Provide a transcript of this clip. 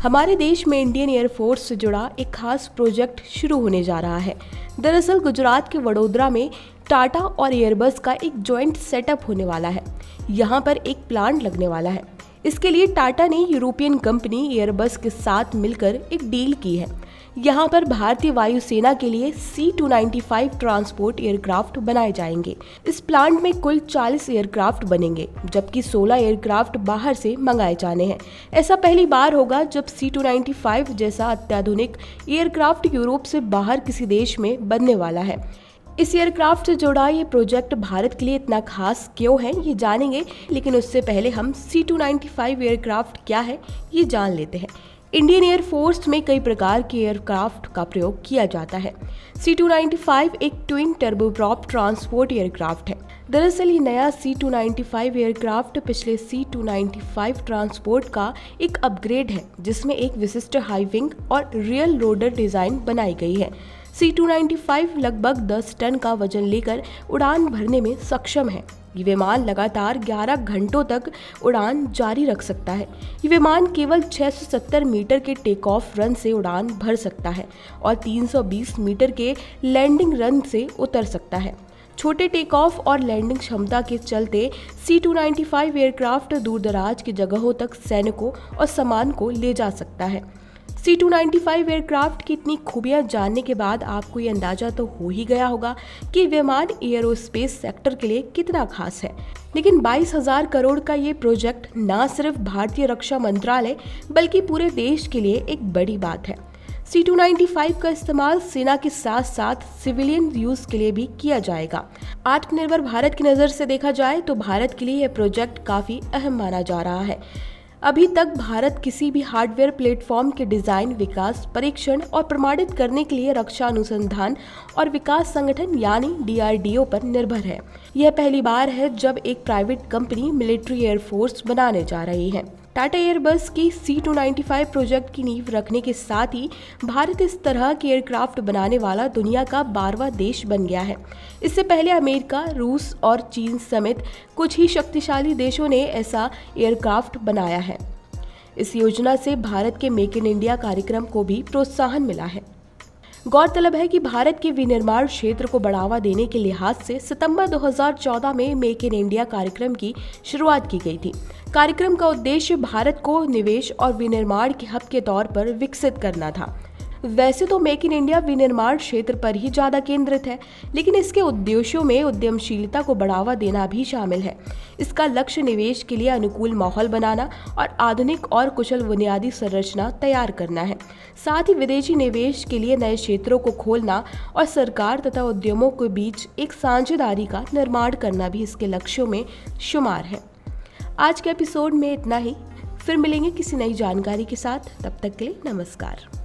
हमारे देश में इंडियन एयरफोर्स से जुड़ा एक खास प्रोजेक्ट शुरू होने जा रहा है। दरअसल गुजरात के वडोदरा में टाटा और एयरबस का एक जॉइंट सेटअप होने वाला है। यहाँ पर एक प्लांट लगने वाला है। इसके लिए टाटा ने यूरोपियन कंपनी एयरबस के साथ मिलकर एक डील की है। यहाँ पर भारतीय वायुसेना के लिए C-295 ट्रांसपोर्ट एयरक्राफ्ट बनाए जाएंगे। इस प्लांट में कुल 40 एयरक्राफ्ट बनेंगे, जबकि 16 एयरक्राफ्ट बाहर से मंगाए जाने हैं। ऐसा पहली बार होगा जब C-295 जैसा अत्याधुनिक एयरक्राफ्ट यूरोप से बाहर किसी देश में बनने वाला है। इस एयरक्राफ्ट से जुड़ा ये प्रोजेक्ट भारत के लिए इतना खास क्यों है, ये जानेंगे, लेकिन उससे पहले हम C-295 एयरक्राफ्ट क्या है ये जान लेते हैं। इंडियन एयरफोर्स में कई प्रकार के एयरक्राफ्ट का प्रयोग किया जाता है। C-295 एक ट्विन टर्बोप्रॉप ट्रांसपोर्ट एयरक्राफ्ट है। दरअसल ये नया C-295 एयरक्राफ्ट पिछले C-295 ट्रांसपोर्ट का एक अपग्रेड है, जिसमें एक विशिष्ट हाई विंग और रियल रोडर डिजाइन बनाई गई है। C-295 लगभग 10 टन का वजन लेकर उड़ान भरने में सक्षम है। ये विमान लगातार 11 घंटों तक उड़ान जारी रख सकता है। ये विमान केवल 670 मीटर के टेक ऑफ रन से उड़ान भर सकता है और 320 मीटर के लैंडिंग रन से उतर सकता है। छोटे टेक ऑफ और लैंडिंग क्षमता के चलते C-295 एयरक्राफ्ट दूर दराज की जगहों तक सैनिकों और सामान को ले जा सकता है। C-295 एयरक्राफ्ट की इतनी खूबियां जानने के बाद आपको ये अंदाजा तो हो ही गया होगा कि विमान एयरोस्पेस सेक्टर के लिए कितना खास है। लेकिन 22,000 करोड़ का ये प्रोजेक्ट न सिर्फ भारतीय रक्षा मंत्रालय बल्कि पूरे देश के लिए एक बड़ी बात है। C-295 का इस्तेमाल सेना के साथ साथ सिविलियन यूज के लिए भी किया जाएगा। आत्मनिर्भर भारत की नज़र से देखा जाए तो भारत के लिए यह प्रोजेक्ट काफ़ी अहम माना जा रहा है। अभी तक भारत किसी भी हार्डवेयर प्लेटफॉर्म के डिजाइन, विकास, परीक्षण और प्रमाणित करने के लिए रक्षा अनुसंधान और विकास संगठन यानी DRDO पर निर्भर है। यह पहली बार है जब एक प्राइवेट कंपनी मिलिट्री एयरफोर्स बनाने जा रही है। टाटा एयरबस की C-295 प्रोजेक्ट की नींव रखने के साथ ही भारत इस तरह के एयरक्राफ्ट बनाने वाला दुनिया का 12वां देश बन गया है। इससे पहले अमेरिका, रूस और चीन समेत कुछ ही शक्तिशाली देशों ने ऐसा एयरक्राफ्ट बनाया है। इस योजना से भारत के मेक इन इंडिया कार्यक्रम को भी प्रोत्साहन मिला है। गौरतलब है कि भारत के विनिर्माण क्षेत्र को बढ़ावा देने के लिहाज से सितंबर 2014 में मेक इन इंडिया कार्यक्रम की शुरुआत की गई थी। कार्यक्रम का उद्देश्य भारत को निवेश और विनिर्माण के हब के तौर पर विकसित करना था। वैसे तो मेक इन इंडिया विनिर्माण क्षेत्र पर ही ज़्यादा केंद्रित है, लेकिन इसके उद्देश्यों में उद्यमशीलता को बढ़ावा देना भी शामिल है। इसका लक्ष्य निवेश के लिए अनुकूल माहौल बनाना और आधुनिक और कुशल बुनियादी संरचना तैयार करना है। साथ ही विदेशी निवेश के लिए नए क्षेत्रों को खोलना और सरकार तथा उद्यमों के बीच एक साझेदारी का निर्माण करना भी इसके लक्ष्यों में शुमार है। आज के एपिसोड में इतना ही। फिर मिलेंगे किसी नई जानकारी के साथ। तब तक के लिए नमस्कार।